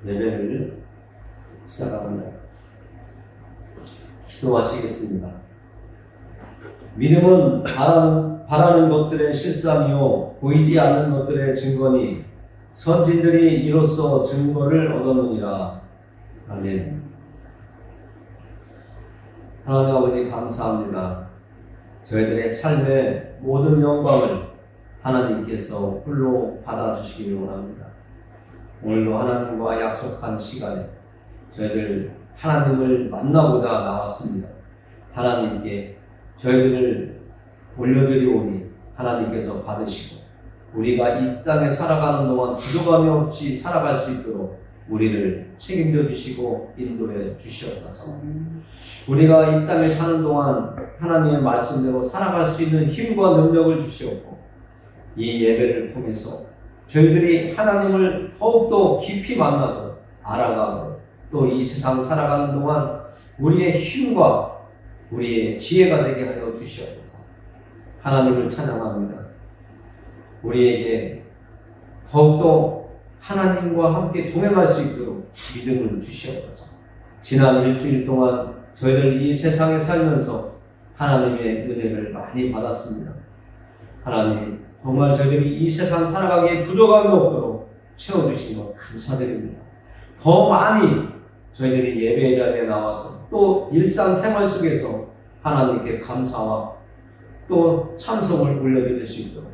예배를 시작합니다. 기도하시겠습니다. 믿음은 바라는 것들의 실상이요 보이지 않는 것들의 증거니 선진들이 이로써 증거를 얻었느니라. 아멘. 하나님 아버지 감사합니다. 저희들의 삶의 모든 영광을 하나님께서 홀로 받아주시기를 원합니다. 오늘도 하나님과 약속한 시간에 저희들 하나님을 만나고자 나왔습니다. 하나님께 저희들을 올려드리오니 하나님께서 받으시고 우리가 이 땅에 살아가는 동안 부족함이 없이 살아갈 수 있도록 우리를 책임져 주시고 인도해 주시옵소서. 우리가 이 땅에 사는 동안 하나님의 말씀대로 살아갈 수 있는 힘과 능력을 주시옵고 이 예배를 통해서 저희들이 하나님을 더욱더 깊이 만나고 알아가고 또 이 세상 살아가는 동안 우리의 힘과 우리의 지혜가 되게 하여 주시옵소서. 하나님을 찬양합니다. 우리에게 더욱더 하나님과 함께 동행할 수 있도록 믿음을 주시옵소서. 지난 일주일 동안 저희들 이 세상에 살면서 하나님의 은혜를 많이 받았습니다. 하나님, 정말 저희들이 이 세상 살아가기에 부족함이 없도록 채워주신 것 감사드립니다. 더 많이 저희들이 예배의 자리에 나와서 또 일상생활 속에서 하나님께 감사와 또 찬송을 올려드릴 수 있도록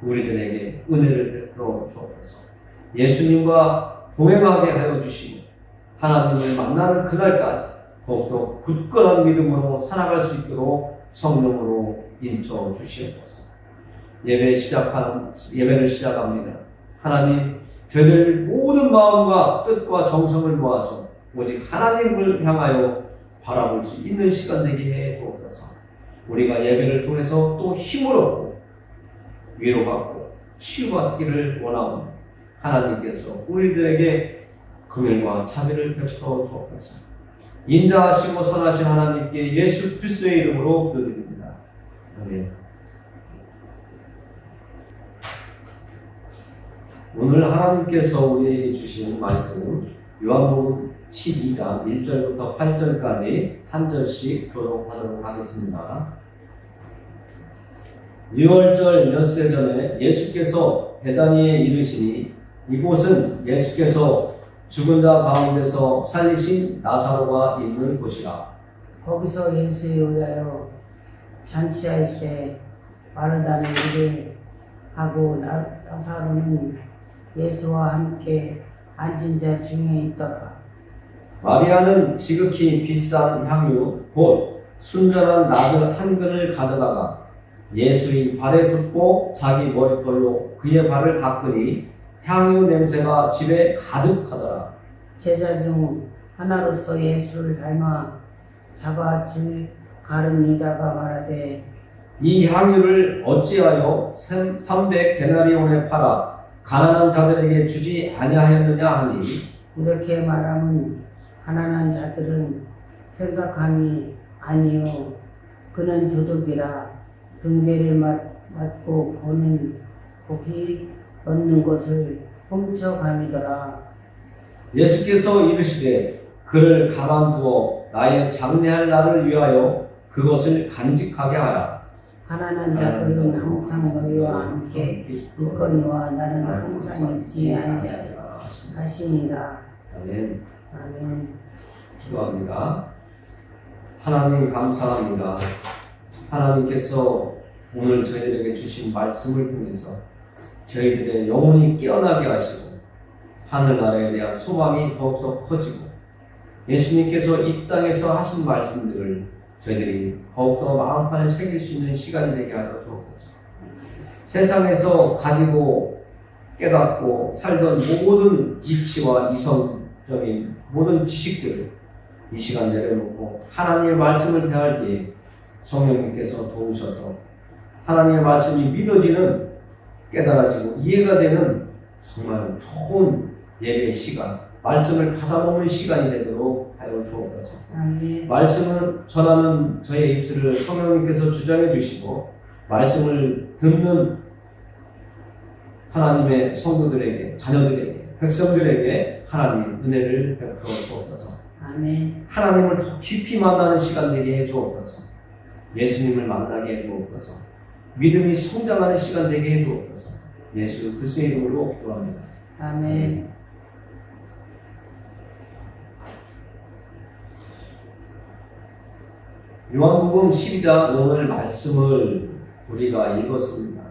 우리들에게 은혜를 베풀어 주옵소서. 예수님과 동행하게 하여 주시고 하나님을 만나는 그날까지 더욱더 굳건한 믿음으로 살아갈 수 있도록 성령으로 인쳐 주시옵소서. 예배를 시작합니다. 하나님, 저희들 모든 마음과 뜻과 정성을 모아서 오직 하나님을 향하여 바라볼 수 있는 시간 되게 해 주옵소서. 우리가 예배를 통해서 또 힘을 얻고 위로받고 치유받기를 원하오니 하나님께서 우리들에게 긍휼과 자비를 베풀어 주옵소서. 인자하시고 선하신 하나님께 예수 그리스도의 이름으로 기도드립니다. 아멘. 오늘 하나님께서 우리에게 주신 말씀은 요한복음 12장 1절부터 8절까지 한 절씩 교독하도록 하겠습니다. 유월절 엿새 전에 예수께서 베다니에 이르시니 이곳은 예수께서 죽은 자 가운데서 살리신 나사로가 있는 곳이라. 거기서 예수에 의하여 잔치할 때 마르다는 일을 하고 나사로는 예수와 함께 앉은 자 중에 있더라. 마리아는 지극히 비싼 향유 곧 순전한 나들 한 근을 가져다가 예수의 발에 붓고 자기 머리털로 그의 발을 닦으니 향유 냄새가 집에 가득하더라. 제자 중 하나로서 예수를 닮아 잡아 줄 가른 유다가 말하되 이 향유를 어찌하여 300데나리온에 팔아 가난한 자들에게 주지 아니하였느냐 하니 이렇게 말하면 가난한 자들은 생각함이 아니요 그는 도둑이라 등대를 맞고 고는 고기 얻는 것을 훔쳐감이더라. 예수께서 이르시되 그를 가만두어 나의 장례할 날을 위하여 그것을 간직하게 하라. 가난한 자들은 항상 너희와 함께 있거니와 나는 항상 있지 아니하리라 하시니라. 아멘. 아멘. 기도합니다. 하나님 감사합니다. 하나님께서 오늘 저희들에게 주신 말씀을 통해서 저희들의 영혼이 깨어나게 하시고 하늘나라에 대한 소망이 더욱더 커지고 예수님께서 이 땅에서 하신 말씀들을 저희들이 더욱더 마음판에 새길 수 있는 시간이 되게 하여 주옵소서. 세상에서 가지고 깨닫고 살던 모든 이치와 이성적인 모든 지식들을 이 시간 내려놓고 하나님의 말씀을 대할 때에 성령님께서 도우셔서 하나님의 말씀이 믿어지는 깨달아지고 이해가 되는 정말 좋은 예배의 시간, 말씀을 받아먹는 시간이 되도록 하여 주옵소서. 아멘. 말씀을 전하는 저의 입술을 성령님께서 주장해 주시고 말씀을 듣는 하나님의 성도들에게, 자녀들에게, 백성들에게 하나님 은혜를 베풀어 주옵소서. 아멘. 하나님을 더 깊이 만나는 시간 되게 해 주옵소서. 예수님을 만나게 해 주옵소서. 믿음이 성장하는 시간 되게 해 주옵소서. 예수 그리스도의 이름으로 기도합니다. 아멘. 요한복음 12장 오늘 말씀을 우리가 읽었습니다.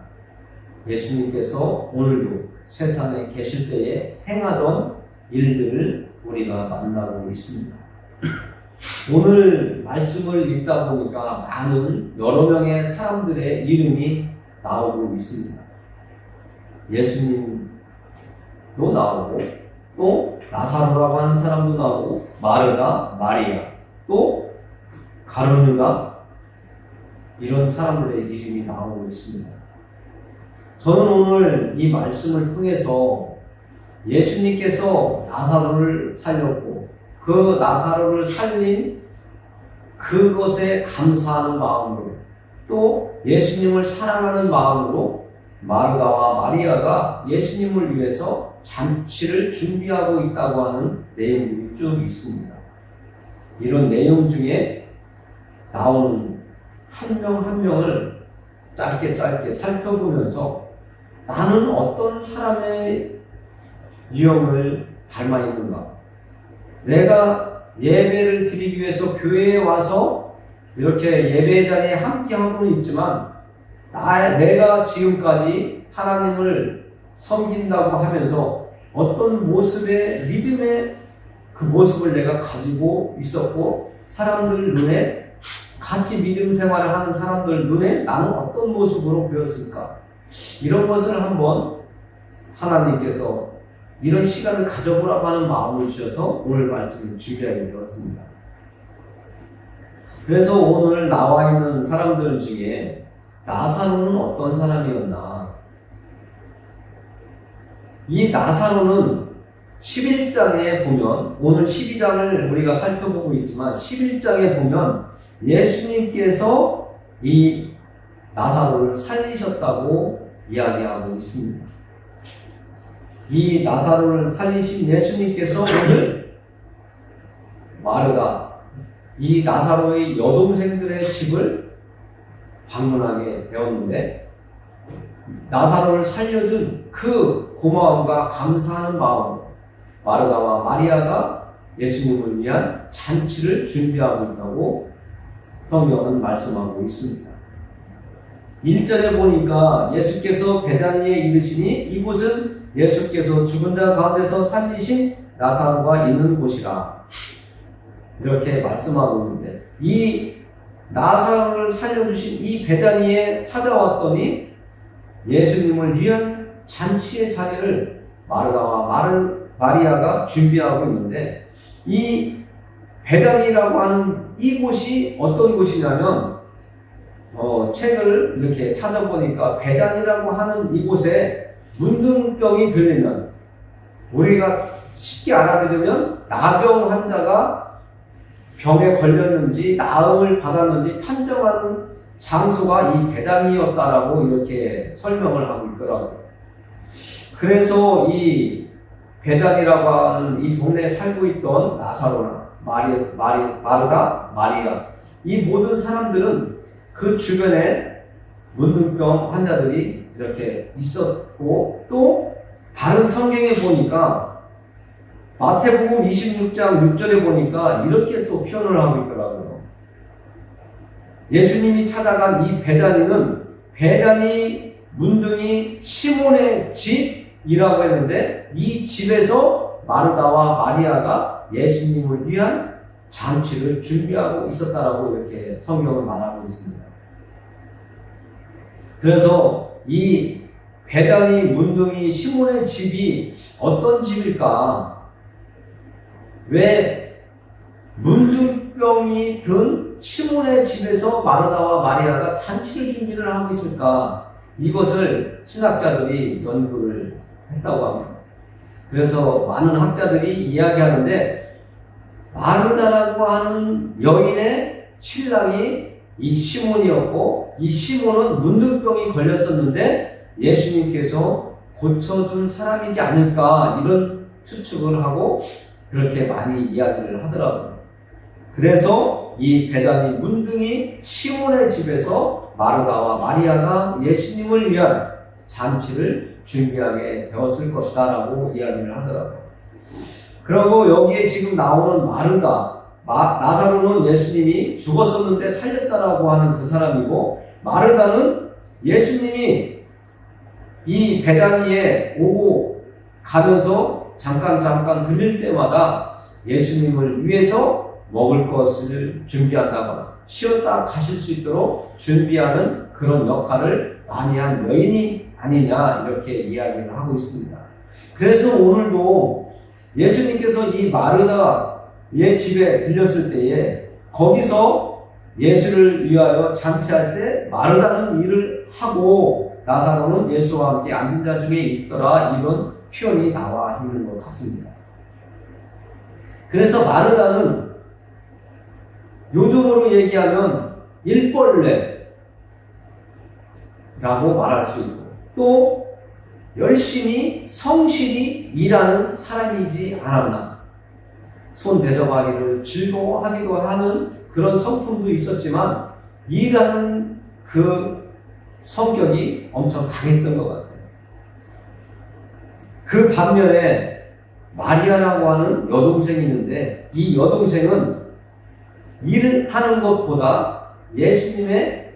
예수님께서 오늘도 세상에 계실 때에 행하던 일들을 우리가 만나고 있습니다. 오늘 말씀을 읽다 보니까 많은 여러 명의 사람들의 이름이 나오고 있습니다. 예수님도 나오고 또 나사로라고 하는 사람도 나오고 마르다, 마리아, 또 가룟유다 이런 사람들의 이름이 나오고 있습니다. 저는 오늘 이 말씀을 통해서 예수님께서 나사로를 살렸고 그 나사로를 살린 그것에 감사하는 마음으로 또 예수님을 사랑하는 마음으로 마르다와 마리아가 예수님을 위해서 잔치를 준비하고 있다고 하는 내용들이 쭉 있습니다. 이런 내용 중에 나오는 한 명 한 명을 짧게 살펴보면서 나는 어떤 사람의 유형을 닮아 있는가? 내가 예배를 드리기 위해서 교회에 와서 이렇게 예배 자리에 함께 하고는 있지만 내가 지금까지 하나님을 섬긴다고 하면서 어떤 모습의 믿음의 그 모습을 내가 가지고 있었고 사람들 눈에 같이 믿음 생활을 하는 사람들 눈에 나는 어떤 모습으로 보였을까? 이런 것을 한번 하나님께서 이런 시간을 가져보라고 하는 마음을 주셔서 오늘 말씀을 준비하게 되었습니다. 그래서 오늘 나와 있는 사람들 중에 나사로는 어떤 사람이었나? 이 나사로는 11장에 보면 오늘 12장을 우리가 살펴보고 있지만 11장에 보면 예수님께서 이 나사로를 살리셨다고 이야기하고 있습니다. 이 나사로를 살리신 예수님께서 오늘 마르다 이 나사로의 여동생들의 집을 방문하게 되었는데 나사로를 살려준 그 고마움과 감사하는 마음으로 마르다와 마리아가 예수님을 위한 잔치를 준비하고 있다고 성경은 말씀하고 있습니다. 1절에 보니까 예수께서 베다니에 이르시니 이곳은 예수께서 죽은 자 가운데서 살리신 나사로가 있는 곳이라 이렇게 말씀하고 있는데 이 나사로를 살려주신 이 베다니에 찾아왔더니 예수님을 위한 잔치의 자리를 마르다와 마리아가 준비하고 있는데 이 베다니라고 하는 이곳이 어떤 곳이냐면 책을 이렇게 찾아보니까 베다니라고 하는 이곳에 문둥병이 들리면 우리가 쉽게 알아들으면 나병 환자가 병에 걸렸는지 나음을 받았는지 판정하는 장소가 이 베다니였다라고 이렇게 설명을 하고 있더라고요. 그래서 이 베다니라고 하는 이 동네에 살고 있던 나사로나 마르다, 마리아 이 모든 사람들은 그 주변에 문둥병 환자들이 이렇게 있었고 또 다른 성경에 보니까 마태복음 26장 6절에 보니까 이렇게 또 표현을 하고 있더라고요. 예수님이 찾아간 이 베다니는 베다니 문둥이 시몬의 집이라고 했는데 이 집에서 마르다와 마리아가 예수님을 위한 잔치를 준비하고 있었다라고 이렇게 성경을 말하고 있습니다. 그래서 이 베다니 문둥이 시몬의 집이 어떤 집일까? 왜 문둥병이 든 시몬의 집에서 마르다와 마리아가 잔치를 준비를 하고 있을까? 이것을 신학자들이 연구를 했다고 합니다. 그래서 많은 학자들이 이야기하는데 마르다라고 하는 여인의 신랑이 이 시몬이었고 이 시몬은 문둥병이 걸렸었는데 예수님께서 고쳐준 사람이지 않을까 이런 추측을 하고 그렇게 많이 이야기를 하더라고요. 그래서 이 베다니 문둥이 시몬의 집에서 마르다와 마리아가 예수님을 위한 잔치를 준비하게 되었을 것이다 라고 이야기를 하더라고요. 그리고 여기에 지금 나오는 마르다, 나사로는 예수님이 죽었었는데 살렸다라고 하는 그 사람이고, 마르다는 예수님이 이 베다니에 오고 가면서 잠깐 들릴 때마다 예수님을 위해서 먹을 것을 준비한다거나 쉬었다 가실 수 있도록 준비하는 그런 역할을 많이 한 여인이 아니냐 이렇게 이야기를 하고 있습니다. 그래서 오늘도 예수님께서 이 마르다의 집에 들렸을 때에 거기서 예수를 위하여 잔치할 때 마르다는 일을 하고 나사로는 예수와 함께 앉은 자 중에 있더라, 이런 표현이 나와 있는 것 같습니다. 그래서 마르다는 요즘으로 얘기하면 일벌레라고 말할 수 있고, 또 열심히 성실히 일하는 사람이지 않았나. 손 대접하기를 즐거워하기도 하는 그런 성품도 있었지만 일하는 그 성격이 엄청 강했던 것 같아요. 그 반면에 마리아라고 하는 여동생이 있는데, 이 여동생은 일을 하는 것보다 예수님의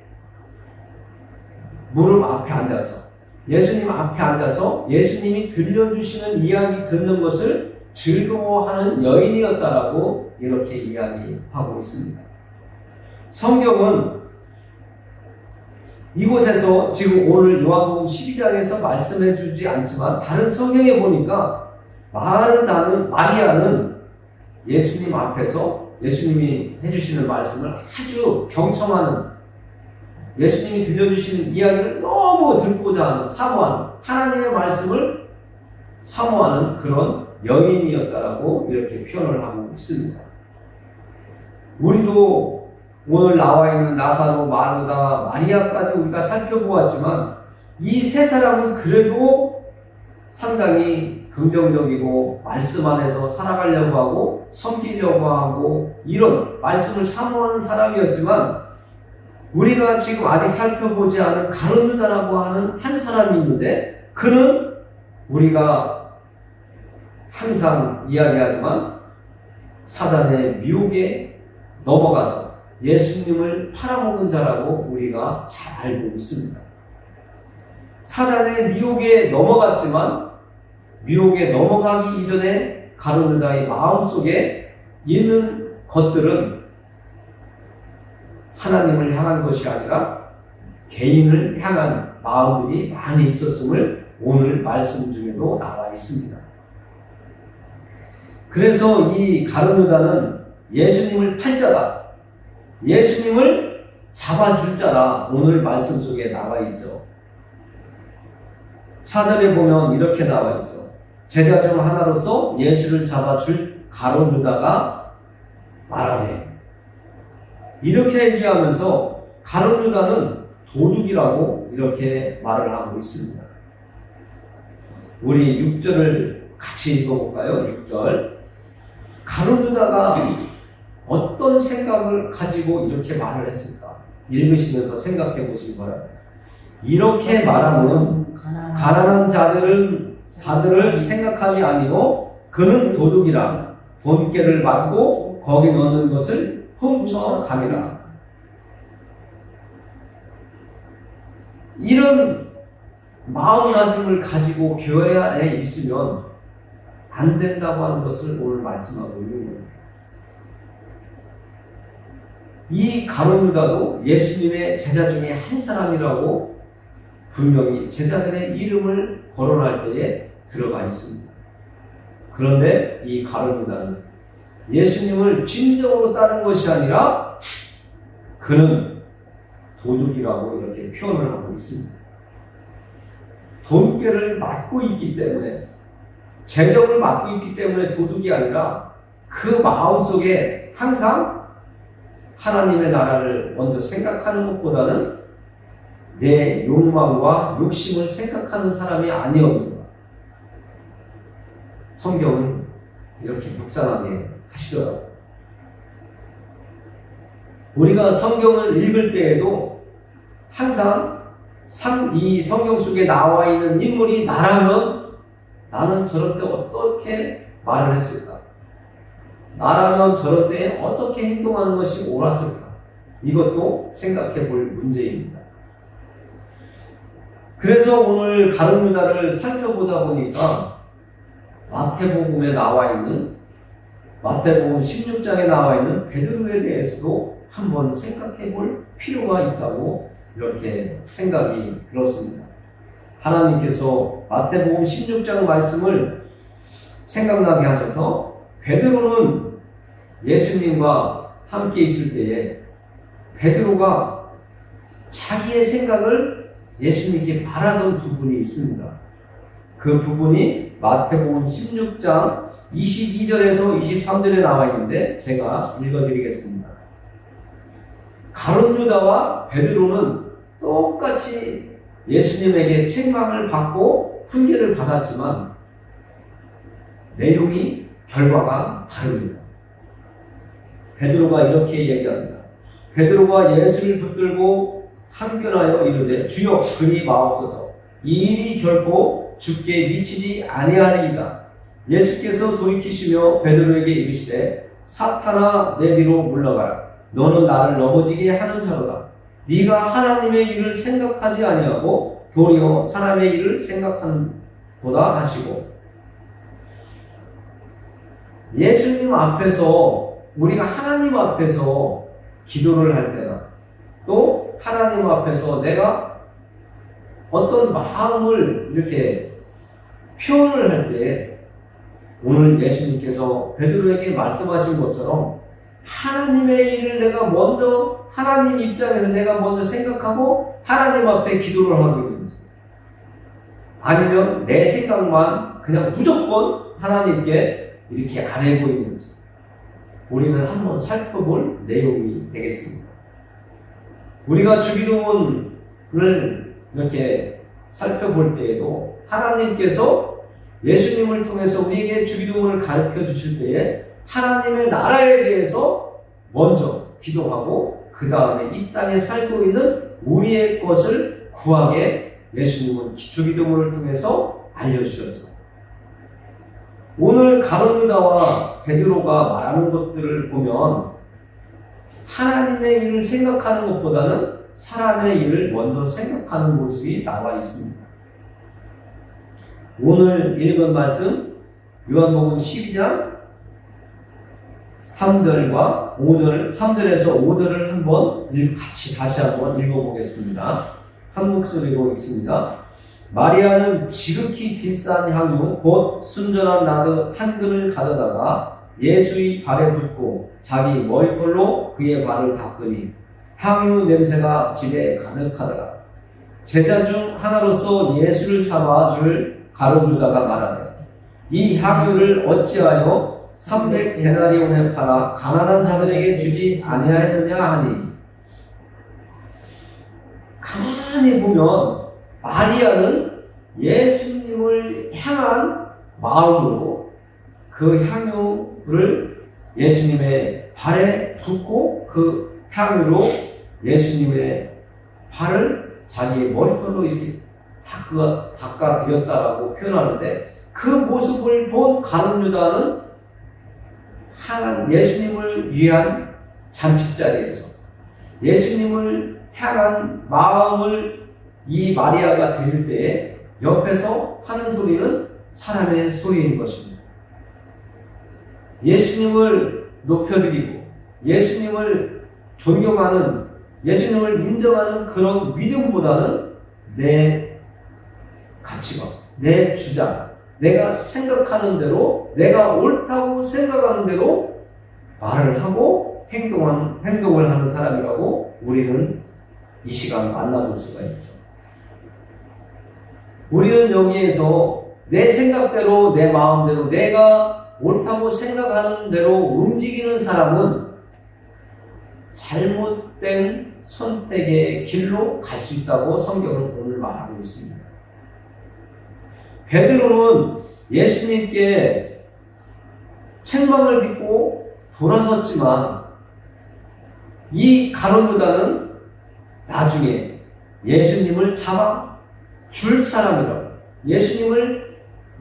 무릎 앞에 앉아서, 예수님 앞에 앉아서 예수님이 들려주시는 이야기 듣는 것을 즐거워하는 여인이었다라고 이렇게 이야기하고 있습니다. 성경은 이곳에서 지금 오늘 요한복음 12장에서 말씀해 주지 않지만 다른 성경에 보니까 마리아는 예수님 앞에서 예수님이 해주시는 말씀을 아주 경청하는, 예수님이 들려주시는 이야기를 너무 듣고자 하는, 사모하는, 하나님의 말씀을 사모하는 그런 여인이었다라고 이렇게 표현을 하고 있습니다. 우리도 오늘 나와 있는 나사로, 마르다, 마리아까지 우리가 살펴보았지만 이 세 사람은 그래도 상당히 긍정적이고 말씀 안에서 살아가려고 하고 섬기려고 하고 이런 말씀을 사모하는 사람이었지만, 우리가 지금 아직 살펴보지 않은 가룟유다라고 하는 한 사람이 있는데, 그는 우리가 항상 이야기하지만 사단의 미혹에 넘어가서 예수님을 팔아먹은 자라고 우리가 잘 알고 있습니다. 사단의 미혹에 넘어갔지만 미혹에 넘어가기 이전에 가룟유다의 마음속에 있는 것들은 하나님을 향한 것이 아니라 개인을 향한 마음들이 많이 있었음을 오늘 말씀 중에도 나와 있습니다. 그래서 이 가룟유다는 예수님을 팔 자다, 예수님을 잡아줄 자다, 오늘 말씀 속에 나와 있죠. 4절에 보면 이렇게 나와 있죠. 제자 중 하나로서 예수를 잡아줄 가룟유다가 말하네. 이렇게 얘기하면서 가룟유다는 도둑이라고 이렇게 말을 하고 있습니다. 우리 6절을 같이 읽어볼까요? 6절. 가룟유다가 어떤 생각을 가지고 이렇게 말을 했을까? 읽으시면서 생각해 보시기 바랍니다. 이렇게 말하면 가난한 자들을 생각함이 아니요 그는 도둑이라, 돈깨를 받고 거기 넣는 것을 훔쳐감이라. 이런 마음가짐을 가지고 교회에 있으면 안 된다고 하는 것을 오늘 말씀하고 있는 거예요. 이 가룟유다도 예수님의 제자 중에 한 사람이라고 분명히 제자들의 이름을 거론할 때에 들어가 있습니다. 그런데 이 가룟유다는 예수님을 진정으로 따른 것이 아니라 그는 도둑이라고 이렇게 표현을 하고 있습니다. 돈깨를 맡고 있기 때문에, 재정을 맡고 있기 때문에 도둑이 아니라 그 마음속에 항상 하나님의 나라를 먼저 생각하는 것보다는 내 욕망과 욕심을 생각하는 사람이 아니었는가. 성경은 이렇게 묵상하게 하시더라고요. 우리가 성경을 읽을 때에도 항상 이 성경 속에 나와 있는 인물이 나라면 나는 저럴 때 어떻게 말을 했을까? 나라면 저럴 때 어떻게 행동하는 것이 옳았을까? 이것도 생각해 볼 문제입니다. 그래서 오늘 가룟 유다를 살펴보다 보니까 마태복음 16장에 나와 있는 베드로에 대해서도 한번 생각해 볼 필요가 있다고 이렇게 생각이 들었습니다. 하나님께서 마태복음 16장 말씀을 생각나게 하셔서 베드로는 예수님과 함께 있을 때에 베드로가 자기의 생각을 예수님께 말하던 부분이 있습니다. 그 부분이 마태복음 16장 22절에서 23절에 나와 있는데 제가 읽어드리겠습니다. 가룟 유다와 베드로는 똑같이 예수님에게 책망을 받고 훈계를 받았지만 내용이 결과가 다릅니다. 베드로가 이렇게 얘기합니다. 베드로가 예수를 붙들고 항변하여 이르되 주여 그리 마옵소서 이 일이 결코 주께 미치지 아니하리이다. 예수께서 돌이키시며 베드로에게 이르시되 사탄아 내 뒤로 물러가라. 너는 나를 넘어지게 하는 자로다. 네가 하나님의 일을 생각하지 아니하고 도리어 사람의 일을 생각하는도다 하시고, 예수님 앞에서 우리가 하나님 앞에서 기도를 할 때나 또 하나님 앞에서 내가 어떤 마음을 이렇게 표현을 할 때 오늘 예수님께서 베드로에게 말씀하신 것처럼 하나님의 일을 내가 먼저 하나님 입장에서 내가 먼저 생각하고 하나님 앞에 기도를 하고 있는지, 아니면 내 생각만 그냥 무조건 하나님께 이렇게 아뢰고 있는지 우리는 한번 살펴볼 내용이 되겠습니다. 우리가 주기도문을 이렇게 살펴볼 때에도 하나님께서 예수님을 통해서 우리에게 주기도문을 가르쳐 주실 때에 하나님의 나라에 대해서 먼저 기도하고 그 다음에 이 땅에 살고 있는 우리의 것을 구하게 예수님은 주기도문을 통해서 알려주셨죠. 오늘 가룟 유다와 베드로가 말하는 것들을 보면 하나님의 일을 생각하는 것보다는 사람의 일을 먼저 생각하는 모습이 나와 있습니다. 오늘 읽은 말씀 요한복음 12장 3절과 5절, 3절에서 5절을 한번 같이 다시 한번 읽어보겠습니다. 한 목소리로 읽습니다. 마리아는 지극히 비싼 향유 곧 순전한 나드 한 근을 가져다가 예수의 발에 붓고 자기 머리털로 그의 발을 닦으니 향유 냄새가 집에 가득하더라. 제자 중 하나로서 예수를 잡아줄 가룟 유다가 말하되 이 향유를 어찌하여 300데나리온에 팔아 가난한 자들에게 주지 아니하였느냐 하니, 가만히 보면 마리아는 예수님을 향한 마음으로 그 향유를 예수님의 발에 붓고 그 향유로 예수님의 발을 자기의 머리털로 이렇게 닦아드렸다라고 표현하는데, 그 모습을 본 가룟 유다는 예수님을 위한 잔치자리에서 예수님을 향한 마음을 이 마리아가 드릴 때에 옆에서 하는 소리는 사람의 소리인 것입니다. 예수님을 높여드리고 예수님을 존경하는, 예수님을 인정하는 그런 믿음보다는 내 가치관, 내 주장, 내가 생각하는 대로, 내가 옳다고 생각하는 대로 말을 하고 행동을 하는 사람이라고 우리는 이 시간 만나볼 수가 있죠. 우리는 여기에서 내 생각대로, 내 마음대로, 내가 옳다고 생각하는 대로 움직이는 사람은 잘못된 선택의 길로 갈 수 있다고 성경은 오늘 말하고 있습니다. 베드로는 예수님께 책망을 듣고 돌아섰지만 이 가룟 유다는 나중에 예수님을 잡아 줄 사람이라고, 예수님을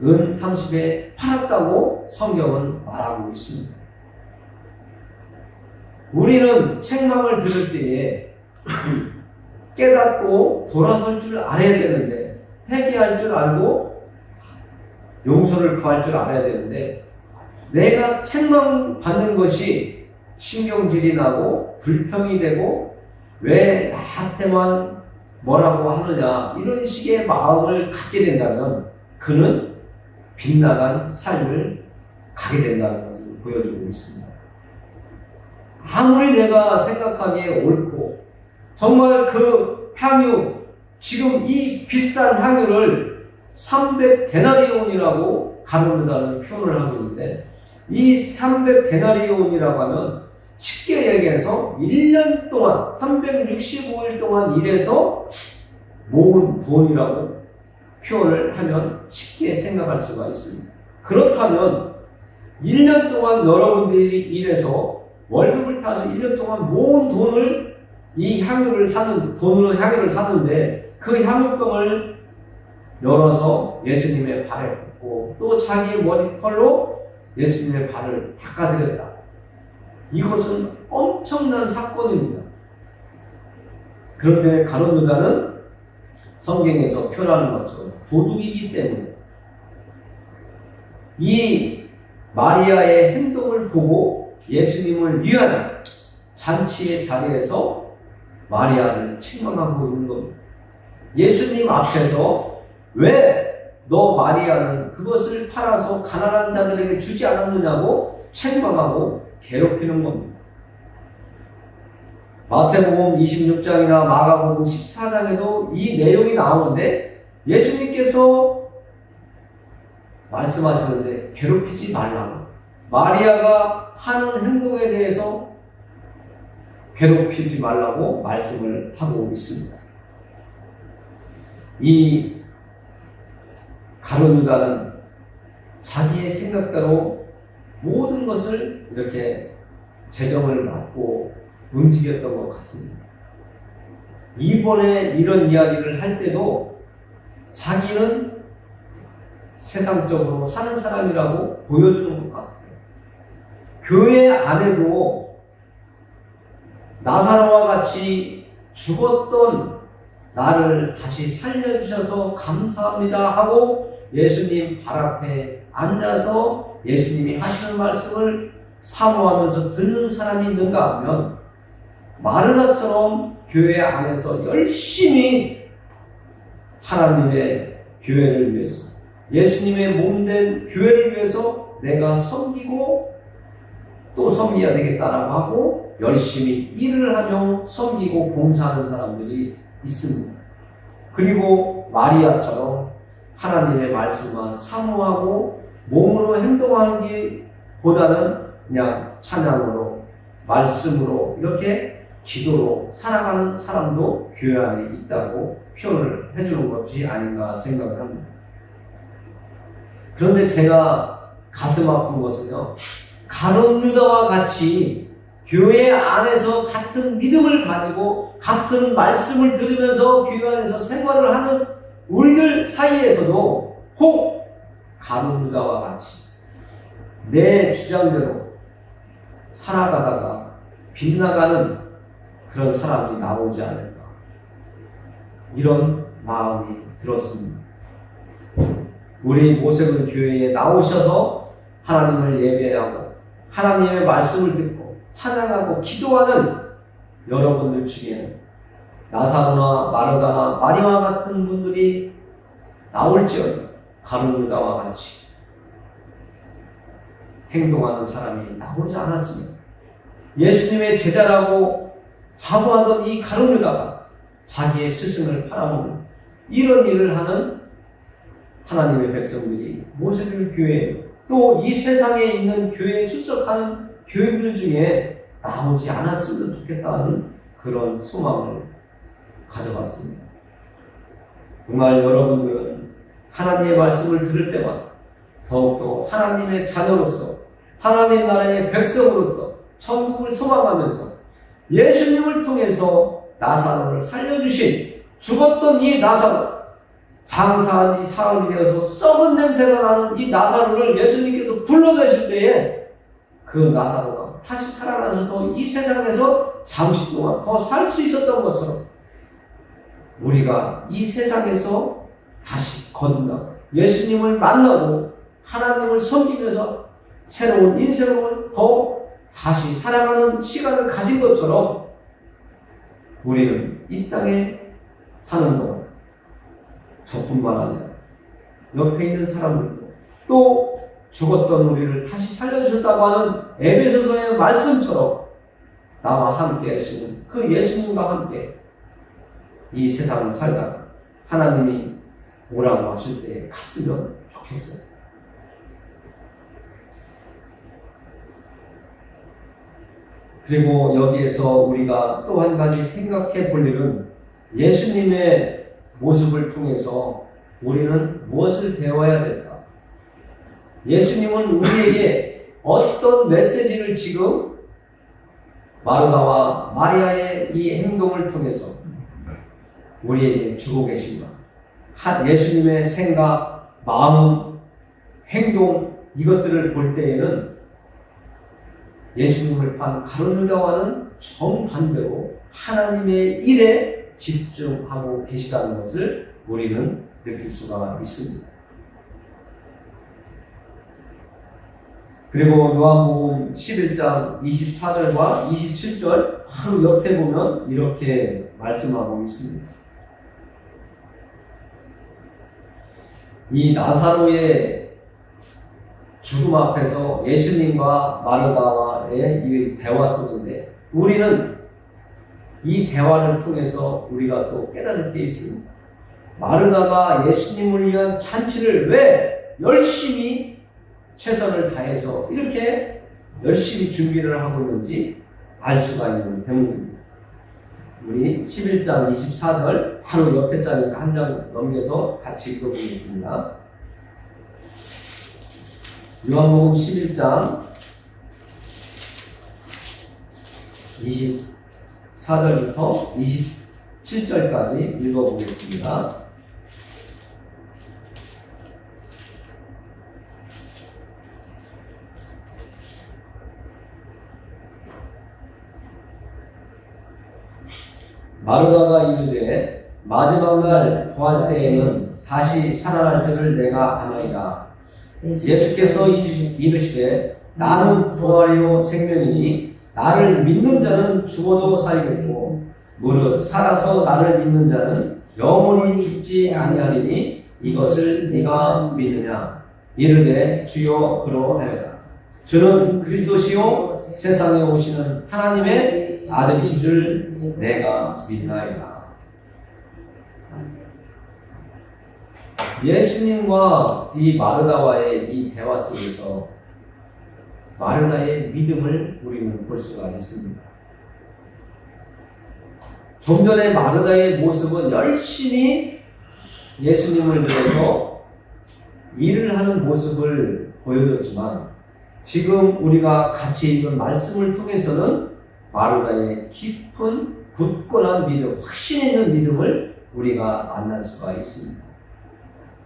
은 30에 팔았다고 성경은 말하고 있습니다. 우리는 책망을 들을 때에 깨닫고 돌아설 줄 알아야 되는데, 회개할 줄 알고 용서를 구할 줄 알아야 되는데, 내가 책망받는 것이 신경질이 나고 불평이 되고 왜 나한테만 뭐라고 하느냐, 이런 식의 마음을 갖게 된다면 그는 빗나간 삶을 가게 된다는 것을 보여주고 있습니다. 아무리 내가 생각하기에 옳고 정말 그 향유, 지금 이 비싼 향유를 300데나리온이라고 가룟 유다는 표현을 하고 있는데, 이 300데나리온이라고 하면 쉽게 얘기해서 1년 동안 365일 동안 일해서 모은 돈이라고 표현을 하면 쉽게 생각할 수가 있습니다. 그렇다면 1년 동안 여러분들이 일해서 월급을 타서 1년 동안 모은 돈을, 이 향유를 사는 돈으로 향유를 샀는데 그 향유병을 열어서 예수님의 발에 붓고 또 자기 머리털로 예수님의 발을 닦아드렸다. 이것은 엄청난 사건입니다. 그런데 가룟 유다는 성경에서 표현하는 것처럼 도둑이기 때문에 이 마리아의 행동을 보고 예수님을 위한 잔치의 자리에서 마리아를 책망하고 있는 겁니다. 예수님 앞에서 왜 너 마리아는 그것을 팔아서 가난한 자들에게 주지 않았느냐고 책망하고 괴롭히는 겁니다. 마태복음 26장이나 마가복음 14장에도 이 내용이 나오는데 예수님께서 말씀하시는데 괴롭히지 말라고, 마리아가 하는 행동에 대해서 괴롭히지 말라고 말씀을 하고 있습니다. 이 가룟 유다는 자기의 생각대로 모든 것을 이렇게 재정을 맡고 움직였던 것 같습니다. 이번에 이런 이야기를 할 때도 자기는 세상적으로 사는 사람이라고 보여주는 것 같아요. 교회 안에도 나사로와 같이 죽었던 나를 다시 살려주셔서 감사합니다 하고 예수님 발 앞에 앉아서 예수님이 하시는 말씀을 사모하면서 듣는 사람이 있는가 하면, 마르다처럼 교회 안에서 열심히 하나님의 교회를 위해서, 예수님의 몸된 교회를 위해서 내가 섬기고 또 섬겨야 되겠다라고 하고 열심히 일을 하며 섬기고 봉사하는 사람들이 있습니다. 그리고 마리아처럼 하나님의 말씀만 사모하고 몸으로 행동하는 게 보다는 그냥 찬양으로, 말씀으로, 이렇게 기도로 살아가는 사람도 교회 안에 있다고 표현을 해주는 것이 아닌가 생각을 합니다. 그런데 제가 가슴 아픈 것은요, 가룟 유다와 같이 교회 안에서 같은 믿음을 가지고 같은 말씀을 들으면서 교회 안에서 생활을 하는 우리들 사이에서도 혹 가룟 유다와 같이 내 주장대로 살아가다가 빗나가는 그런 사람이 나오지 않을까, 이런 마음이 들었습니다. 우리 모세군 교회에 나오셔서 하나님을 예배하고 하나님의 말씀을 듣고 찬양하고 기도하는 여러분들 중에는 나사로나 마르다나 마리아와 같은 분들이 나올지어다 가룟 유다와 같이 행동하는 사람이 나오지 않았습니다. 예수님의 제자라고 자부하던 이 가룟 유다가 자기의 스승을 팔아먹는 이런 일을 하는 하나님의 백성들이 모세들 교회, 또 이 세상에 있는 교회에 출석하는 교회들 중에 나오지 않았으면 좋겠다는 그런 소망을 가져봤습니다. 정말 여러분들은 하나님의 말씀을 들을 때마다, 더욱더 하나님의 자녀로서 하나님 나라의 백성으로서 천국을 소망하면서 예수님을 통해서 나사로를 살려주신 죽었던 이 나사로, 장사한 지 사흘이 되어서 썩은 냄새가 나는 이 나사로를 예수님께서 불러내실 때에 그 나사로가 다시 살아나셔서 이 세상에서 잠시 동안 더 살 수 있었던 것처럼 우리가 이 세상에서 다시 거듭나고 예수님을 만나고 하나님을 섬기면서 새로운 인생으로 더 다시 살아가는 시간을 가진 것처럼 우리는 이 땅에 사는 동안 저뿐만 아니라 옆에 있는 사람들도 또 죽었던 우리를 다시 살려주셨다고 하는 에베소서의 말씀처럼 나와 함께 하시는 그 예수님과 함께 이 세상을 살다가 하나님이 오라고 하실 때 갔으면 좋겠어요. 그리고 여기에서 우리가 또 한 가지 생각해 볼 일은 예수님의 모습을 통해서 우리는 무엇을 배워야 될까? 예수님은 우리에게 어떤 메시지를 지금 마르다와 마리아의 이 행동을 통해서 우리에게 주고 계신가? 예수님의 생각, 마음, 행동 이것들을 볼 때에는 예수님을 판 가룟유다와는 정반대로 하나님의 일에 집중하고 계시다는 것을 우리는 느낄 수가 있습니다. 그리고 요한복음 11장 24절과 27절 바로 옆에 보면 이렇게 말씀하고 있습니다. 이 나사로의 죽음 앞에서 예수님과 마르다와의 이 대화 속인데 우리는 이 대화를 통해서 우리가 또 깨달을 게 있습니다. 마르다가 예수님을 위한 잔치를 왜 열심히 최선을 다해서 이렇게 열심히 준비를 하고 있는지 알 수가 있는 대목입니다. 우리 11장 24절 바로 옆에 장이니까 한 장 넘겨서 같이 읽어보겠습니다. 요한복음 11장 24절부터 27절까지 읽어보겠습니다. 마르다가 이르되 마지막 날 부활 때에는 다시 살아날 줄을 내가 아나이다. 예수께서 이르시되 나는 부활이요 생명이니 나를 믿는 자는 죽어도 살겠고 무릇 살아서 나를 믿는 자는 영원히 죽지 아니하리니 이것을 네가 믿느냐? 이르되 주여 그러하여라. 주는 그리스도시요 세상에 오시는 하나님의 아들이신 줄 내가 믿나이다. 예수님과 이 마르다와의 이 대화 속에서 마르다의 믿음을 우리는 볼 수가 있습니다. 좀 전에 마르다의 모습은 열심히 예수님을 위해서 일을 하는 모습을 보여줬지만 지금 우리가 같이 읽은 말씀을 통해서는 마르다의 깊은 굳건한 믿음, 확신 있는 믿음을 우리가 만날 수가 있습니다.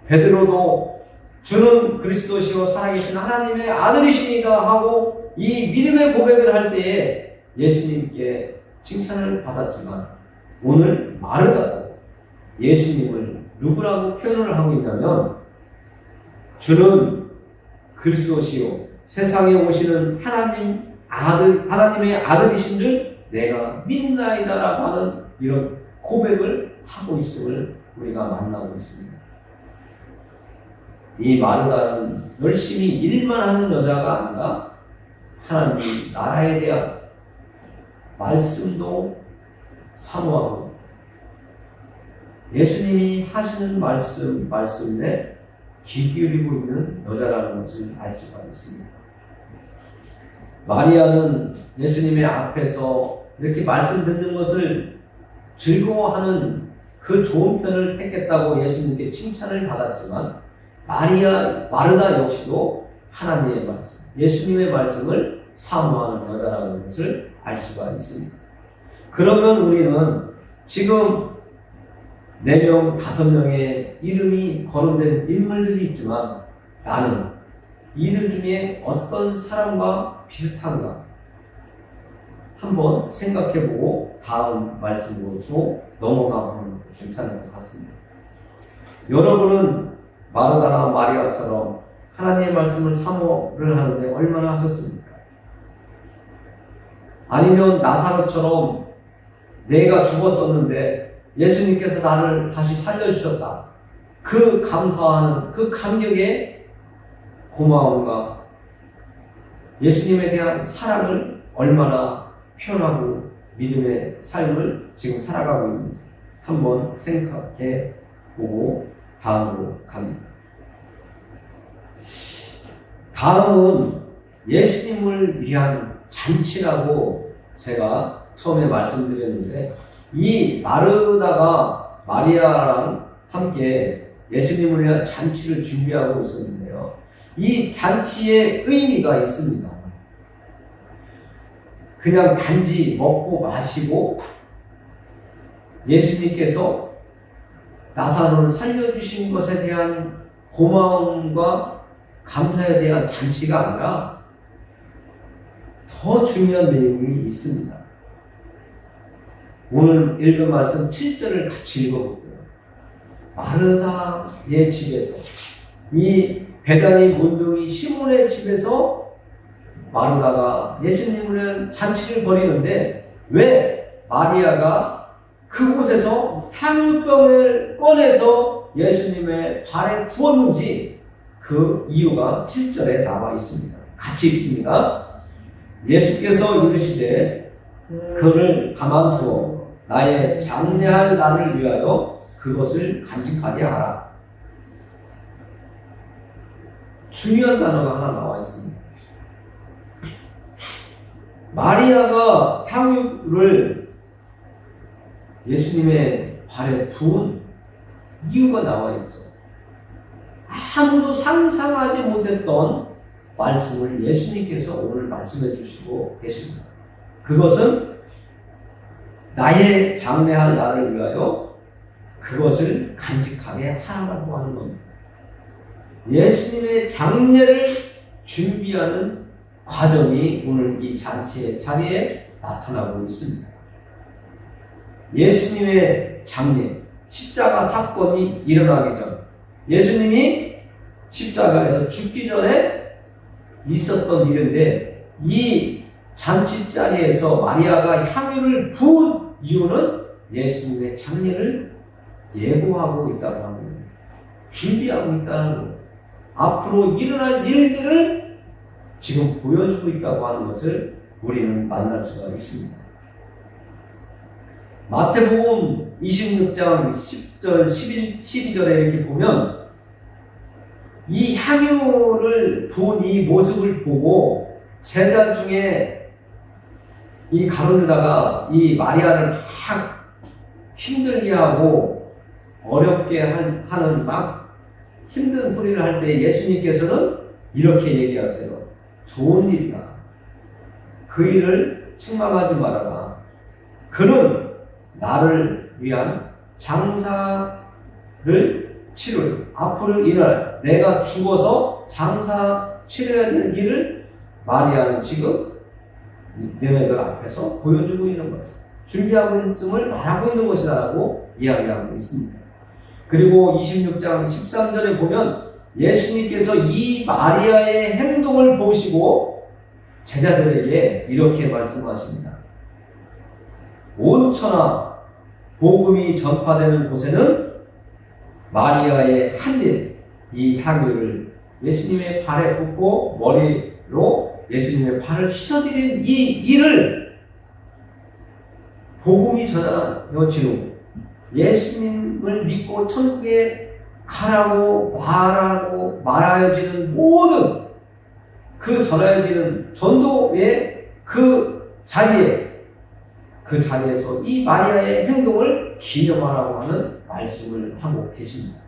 베드로도 주는 그리스도시요 살아계신 하나님의 아들이시니까 하고 이 믿음의 고백을 할 때에 예수님께 칭찬을 받았지만 오늘 마르다도 예수님을 누구라고 표현을 하고 있냐면 주는 그리스도시요 세상에 오시는 하나님의 아들이신 줄 내가 믿나이다라고 하는 이런 고백을 하고 있음을 우리가 만나고 있습니다. 이 마르다는 열심히 일만 하는 여자가 아니라 하나님 나라에 대한 말씀도 사모하고 예수님이 하시는 말씀에 귀 기울이고 있는 여자라는 것을 알 수가 있습니다. 마리아는 예수님의 앞에서 이렇게 말씀 듣는 것을 즐거워하는 그 좋은 편을 택했다고 예수님께 칭찬을 받았지만 마르다 역시도 하나님의 말씀, 예수님의 말씀을 사모하는 여자라는 것을 알 수가 있습니다. 그러면 우리는 지금 4명, 5명의 이름이 거론된 인물들이 있지만 나는 이들 중에 어떤 사람과 비슷한가? 한번 생각해보고 다음 말씀으로 또 넘어가면 괜찮을 것 같습니다. 여러분은 마르다나 마리아처럼 하나님의 말씀을 사모를 하는데 얼마나 하셨습니까? 아니면 나사로처럼 내가 죽었었는데 예수님께서 나를 다시 살려주셨다. 그 감사하는 그 감격의 고마움과 예수님에 대한 사랑을 얼마나 표현하고 믿음의 삶을 지금 살아가고 있는지 한번 생각해 보고 다음으로 갑니다. 다음은 예수님을 위한 잔치라고 제가 처음에 말씀드렸는데 이 마르다가 마리아랑 함께 예수님을 위한 잔치를 준비하고 있었는데요. 이 잔치의 의미가 있습니다. 그냥 단지 먹고 마시고 예수님께서 나사로를 살려주신 것에 대한 고마움과 감사에 대한 잔치가 아니라 더 중요한 내용이 있습니다. 오늘 읽은 말씀 7절을 같이 읽어볼게요. 마르다의 집에서, 이 베다니 문둥이 시몬의 집에서 마르다가 예수님을 위한 잔치를 벌이는데 왜 마리아가 그곳에서 향유병을 꺼내서 예수님의 발에 부었는지 그 이유가 7절에 나와 있습니다. 같이 읽습니다. 예수께서 이르시되 그를 가만두어 나의 장래할 날을 위하여 그것을 간직하게 하라. 중요한 단어가 하나 나와 있습니다. 마리아가 향유를 예수님의 발에 부은 이유가 나와 있죠. 아무도 상상하지 못했던 말씀을 예수님께서 오늘 말씀해 주시고 계십니다. 그것은 나의 장래할 날을 위하여 그것을 간직하게 하라고 하는 겁니다. 예수님의 장례를 준비하는 과정이 오늘 이 잔치의 자리에 나타나고 있습니다. 예수님의 장례, 십자가 사건이 일어나기 전, 예수님이 십자가에서 죽기 전에 있었던 일인데 이 잔치 자리에서 마리아가 향유를 부은 이유는 예수님의 장례를 예고하고 있다고 합니다. 준비하고 있다는 것. 앞으로 일어날 일들을 지금 보여주고 있다고 하는 것을 우리는 만날 수가 있습니다. 마태복음 26장 10절, 12절에 이렇게 보면 이 향유를 부은 이 모습을 보고 제자 중에 이 가룟유다가 이 마리아를 막 힘들게 하고 어렵게 하는 막 힘든 소리를 할 때 예수님께서는 이렇게 얘기하세요. 좋은 일이다. 그 일을 책망하지 말아라. 그는 나를 위한 장사를 치를 앞으로 일할 내가 죽어서 장사 치러야 될 일을 마리아는 지금 너네들 앞에서 보여주고 있는 거예요. 준비하고 있음을 말하고 있는 것이다라고 이야기하고 있습니다. 그리고 26장 13절에 보면 예수님께서 이 마리아의 행동을 보시고 제자들에게 이렇게 말씀하십니다. 온천하 복음이 전파되는 곳에는 마리아의 한 일, 이 향유를 예수님의 발에 붓고 머리로 예수님의 발을 씻어드린 이 일을 복음이 전하여지고 예수님을 믿고 천국에 가라고 말하여지는 모든 그 전하여지는 전도의 그 자리에서 이 마리아의 행동을 기념하라고 하는 말씀을 하고 계십니다.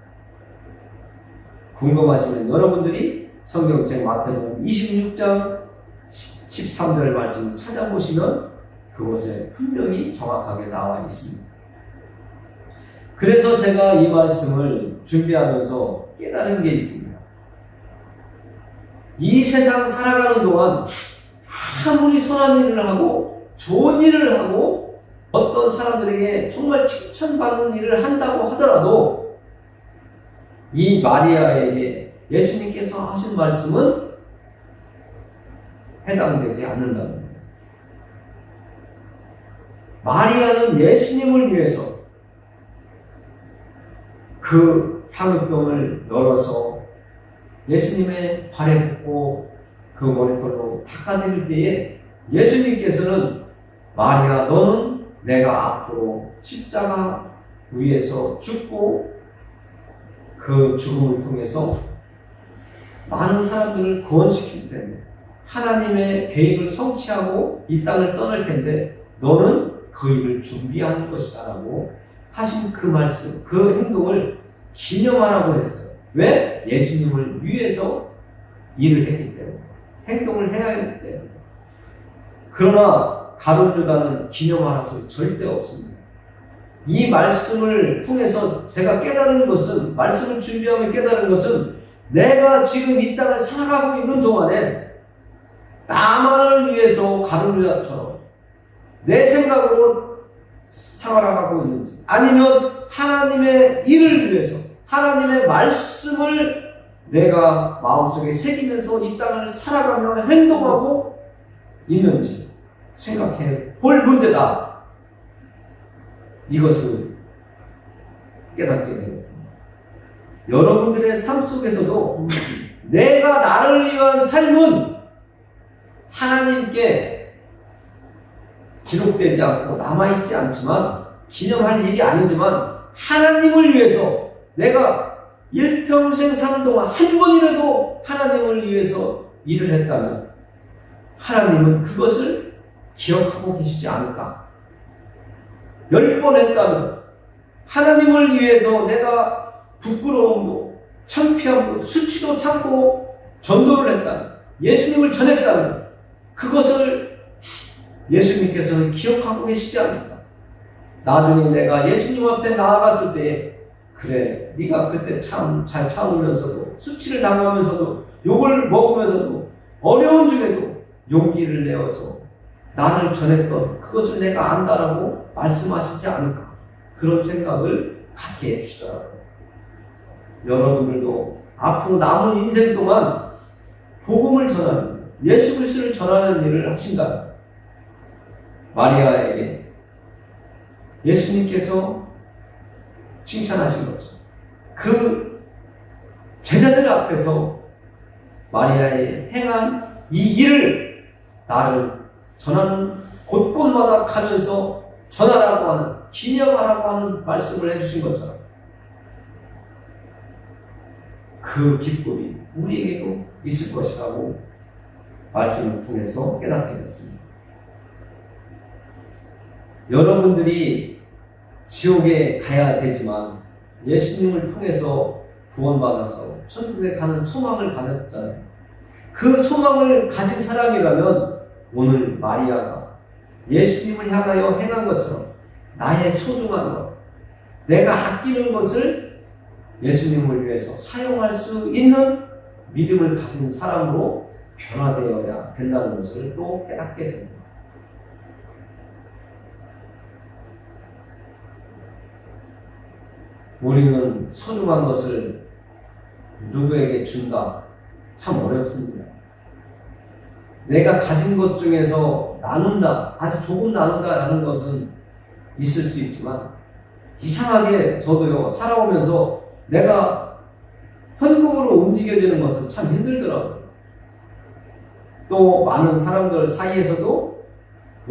궁금하시면 여러분들이 성경책 마태복음 26장 13절 말씀을 찾아보시면 그곳에 분명히 정확하게 나와 있습니다. 그래서 제가 이 말씀을 준비하면서 깨달은 게 있습니다. 이 세상 살아가는 동안 아무리 선한 일을 하고 좋은 일을 하고 어떤 사람들에게 정말 칭찬받는 일을 한다고 하더라도 이 마리아에게 예수님께서 하신 말씀은 해당되지 않는다는 거예요. 마리아는 예수님을 위해서 그 향유병을 열어서 예수님의 발에 붓고 그 머리털로 닦아드릴 때에 예수님께서는 마리아, 너는 내가 앞으로 십자가 위에서 죽고 그 죽음을 통해서 많은 사람들을 구원시킬 텐데 하나님의 계획을 성취하고 이 땅을 떠날 텐데 너는 그 일을 준비하는 것이다 라고 하신 그 말씀, 그 행동을 기념하라고 했어요. 왜? 예수님을 위해서 일을 했기 때문에, 행동을 해야 했기 때문에. 그러나 가룟 유다는 기념하라 소리 절대 없습니다. 이 말씀을 통해서 제가 깨달은 것은, 말씀을 준비하며 깨달은 것은 내가 지금 이 땅을 살아가고 있는 동안에 나만을 위해서 가룟 유다처럼 내 생각으로 살아가고 있는지, 아니면 하나님의 일을 위해서 하나님의 말씀을 내가 마음속에 새기면서 이 땅을 살아가며 행동하고 있는지 생각해 볼 문제다. 이것을 깨닫게 되었습니다. 여러분들의 삶 속에서도 내가 나를 위한 삶은 하나님께 기록되지 않고 남아있지 않지만, 기념할 일이 아니지만 하나님을 위해서 내가 일평생 사는 동안 한 번이라도 하나님을 위해서 일을 했다면 하나님은 그것을 기억하고 계시지 않을까? 10번 했다면 하나님을 위해서 내가 부끄러움도 창피함도 수치도 참고 전도를 했다면, 예수님을 전했다면 그것을 예수님께서는 기억하고 계시지 않을까? 나중에 내가 예수님 앞에 나아갔을 때 그래, 네가 그때 참 잘 참으면서도 수치를 당하면서도 욕을 먹으면서도 어려운 중에도 용기를 내어서 나를 전했던 그것을 내가 안다라고 말씀하시지 않을까? 그런 생각을 갖게 해주시더라고요. 여러분들도 앞으로 남은 인생 동안 복음을 전하는, 예수 그리스도를 전하는 일을 하신다면 마리아에게 예수님께서 칭찬하신 거죠. 그 제자들 앞에서 마리아의 행한 이 일을 나를 전하는 곳곳마다 가면서 전하라고 하는, 기념하라고 하는 말씀을 해주신 것처럼 그 기쁨이 우리에게도 있을 것이라고 말씀을 통해서 깨닫게 됐습니다. 여러분들이 지옥에 가야 되지만 예수님을 통해서 구원받아서 천국에 가는 소망을 가졌잖아요. 그 소망을 가진 사람이라면 오늘 마리아가 예수님을 향하여 행한 것처럼 나의 소중한 것, 내가 아끼는 것을 예수님을 위해서 사용할 수 있는 믿음을 가진 사람으로 변화되어야 된다는 것을 또 깨닫게 됩니다. 우리는 소중한 것을 누구에게 준다, 참 어렵습니다. 내가 가진 것 중에서 나눈다, 아주 조금 나눈다라는 것은 있을 수 있지만 이상하게 저도요, 살아오면서 내가 현금으로 움직여지는 것은 참 힘들더라고요. 또 많은 사람들 사이에서도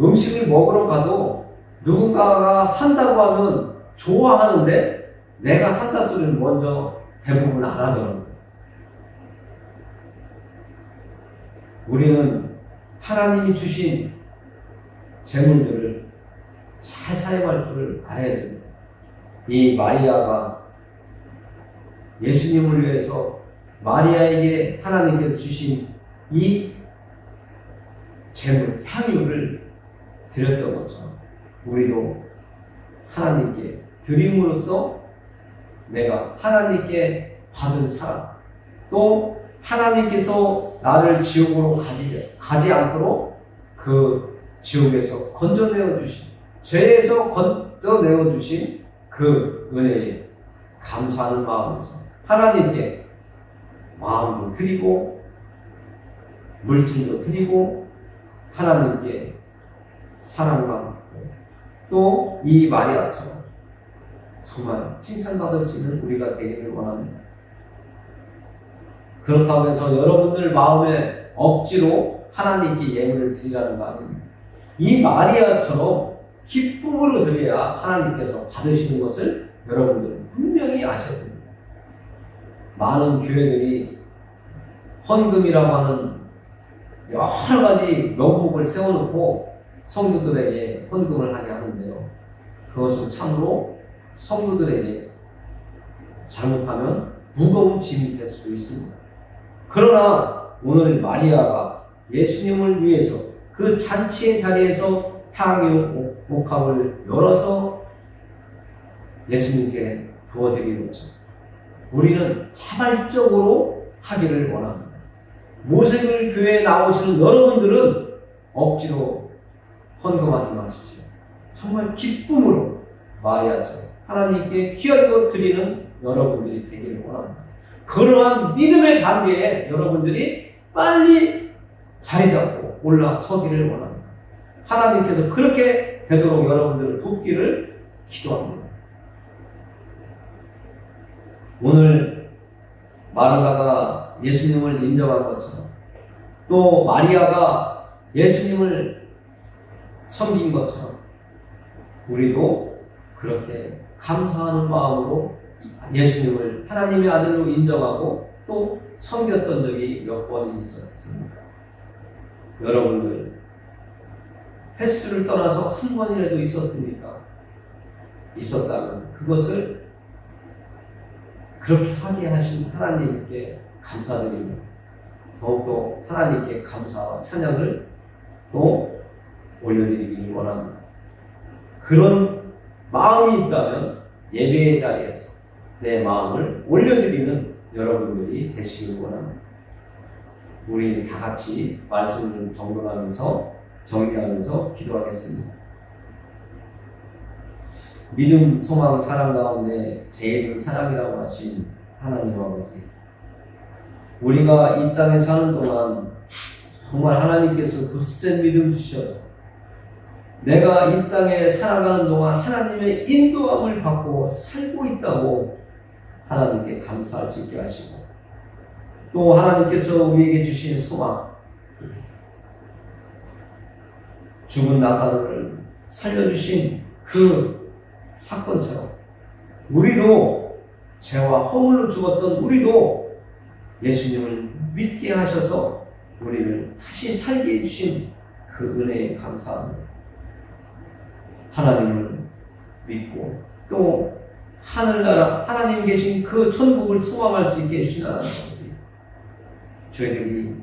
음식을 먹으러 가도 누군가가 산다고 하면 좋아하는데 내가 산다 소리는 먼저 대부분 안 하더라고요. 우리는 하나님이 주신 재물들을 잘 사용할 줄을 알아야 됩니다. 이 마리아가 예수님을 위해서 마리아에게 하나님께서 주신 이 제물, 향유를 드렸던 것처럼 우리도 하나님께 드림으로써 내가 하나님께 받은 사랑, 또 하나님께서 나를 지옥으로 가지 않도록 그 지옥에서 건져내어 주신, 죄에서 건져내어 주신 그 은혜에 감사하는 마음에서 하나님께 마음도 드리고 물질도 드리고 하나님께 사랑만 또 이 마리아처럼 정말 칭찬받을 수 있는 우리가 되기를 원합니다. 그렇다고 해서 여러분들 마음에 억지로 하나님께 예물을 드리라는 거 아닙니다. 이 마리아처럼 기쁨으로 드려야 하나님께서 받으시는 것을 여러분들은 분명히 아셔야 됩니다. 많은 교회들이 헌금이라고 하는 여러 가지 명목을 세워놓고 성도들에게 헌금을 하게 하는데요. 그것은 참으로 성도들에게 잘못하면 무거운 짐이 될 수도 있습니다. 그러나 오늘 마리아가 예수님을 위해서 그 잔치의 자리에서 향유 옥합을 열어서 예수님께 부어드리는 것입니다. 우리는 자발적으로 하기를 원합니다. 모세글 교회에 나오시는 여러분들은 억지로 헌금하지 마십시오. 정말 기쁨으로 마리아처럼 하나님께 귀한 것 드리는 여러분들이 되기를 원합니다. 그러한 믿음의 단계에 여러분들이 빨리 자리 잡고 올라서기를 원합니다. 하나님께서 그렇게 되도록 여러분들을 돕기를 기도합니다. 오늘 마르다가 예수님을 인정한 것처럼 또 마리아가 예수님을 섬긴 것처럼 우리도 그렇게 감사하는 마음으로 예수님을 하나님의 아들로 인정하고 또 섬겼던 적이 몇 번이 있었습니다. 여러분들 횟수를 떠나서 한 번이라도 있었습니까? 있었다면 그것을 그렇게 하게 하신 하나님께 감사드리며 더욱더 하나님께 감사와 찬양을 또 올려드리기를 원합니다. 그런 마음이 있다면 예배의 자리에서 내 마음을 올려드리는 여러분들이 되시길 원합니다. 우리 다 같이 말씀을 정리하면서 기도하겠습니다. 믿음, 소망, 사랑 가운데 제일은 사랑이라고 하신 하나님 아버지, 우리가 이 땅에 사는 동안 정말 하나님께서 굳센 믿음 주셔서 내가 이 땅에 살아가는 동안 하나님의 인도함을 받고 살고 있다고 하나님께 감사할 수 있게 하시고 또 하나님께서 우리에게 주신 소망, 죽은 나사로를 살려주신 그 사건처럼 우리도 죄와 허물로 죽었던 우리도 예수님을 믿게 하셔서 우리를 다시 살게 해주신 그 은혜에 감사합니다. 하나님을 믿고 또 하늘나라 하나님 계신 그 천국을 소망할 수 있게 해주신 하나님 아버지, 저희들이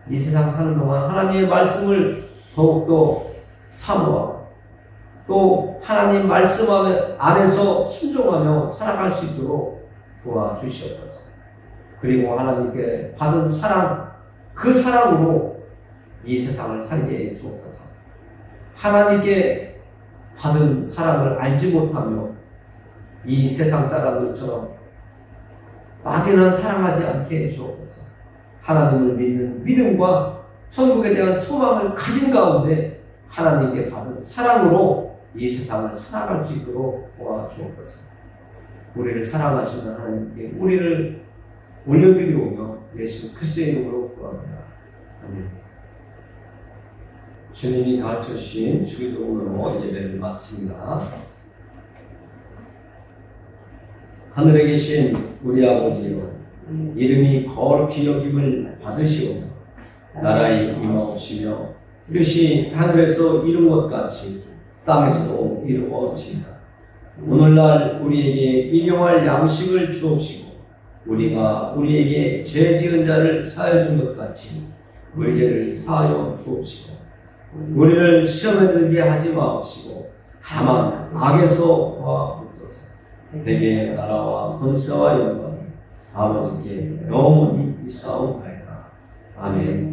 이 세상 사는 동안 하나님의 말씀을 더욱더 사모하고 또 하나님 말씀 안에서 순종하며 살아갈 수 있도록 도와주시옵소서. 그리고 하나님께 받은 사랑, 그 사랑으로 이 세상을 살게 해 주옵소서. 하나님께 받은 사랑을 알지 못하며 이 세상 사람들처럼 막연한 사랑하지 않게 해 주옵소서. 하나님을 믿는 믿음과 천국에 대한 소망을 가진 가운데 하나님께 받은 사랑으로 이 세상을 살아갈 수 있도록 도와주옵소서. 우리를 사랑하시는 하나님께 우리를 올려드리오며 예수 그리스도의 이름으로 구합니다. 아멘. 주님이 가르쳐주신 주기도문으로 예배를 마칩니다. 하늘에 계신 우리 아버지여, 이름이 거룩히 여김을 받으시오며 나라의 임하옵시며 뜻이 하늘에서 이룬 것 같이 땅에서도 이루어지이다. 오늘날 우리에게 일용할 양식을 주옵시고 우리가 우리에게 죄 지은 자를 사하여 준 것 같이 우리 죄를 사하여 주옵시고 우리를 시험에 들게 하지 마옵시고 다만 악에서 구하옵소서. 대개 나라와 권세와 영광이 아버지께 영원히 있사옵나이다. 아멘.